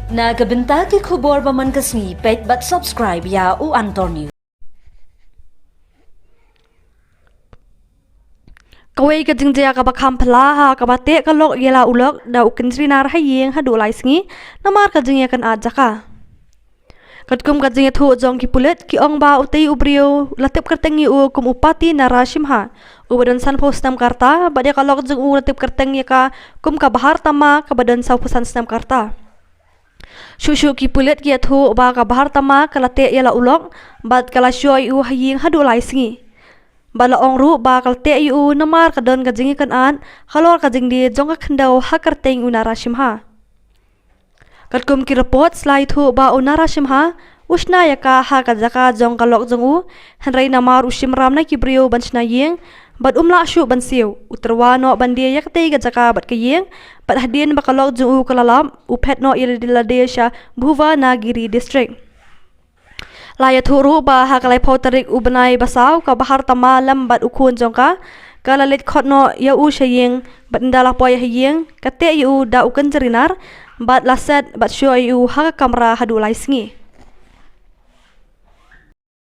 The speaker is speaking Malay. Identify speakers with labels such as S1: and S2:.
S1: Nagabenta ki kubor baman kasni pet but subscribe ya u Antonio.
S2: Kawai ka jingja ka bakam pala ha ka bate ka lok yela ulok da ukin srinar hayeng ha do lai sngi namar ka jingya kan aja ka katkum ka jingya thu jong ki pulet ki ong ba utei ubrio latip kertengi u kum upati narashim ha ubadan san postam karta bade ka lok jing u latip kertengi ka kum ka bahar tama ka badan sau pesan stam karta shushu ki pulet ki thu ba ka bahar tama ka late yela ulok bad kala shoy u hayeng ha do lai sngi bala ong ru ba kalte yu namar kadon ka jingi kan an khalor ka jingdi jonga khandau hakar teng unara shimha katkum ki report slide thu ba unara shimha usna yaka ha ka jaka jong kalok jongu hanrai namar ushim ramna ki brio banchna yeng bad umla shu bansiu uterwa no bande yakte ga jaka bad ka yeng bad hadin bakalok jongu kalalam uphet no iladila desha bhuva nagiri district laya thuru ba hakalai photarik ubanai basau ka bahar tama lambat ukun jongka kalalit khotno ya u shayeng bandala poy hayeng kate yu da ukan jerinar bat laset bat shoy yu ha kamera hadu lai sngi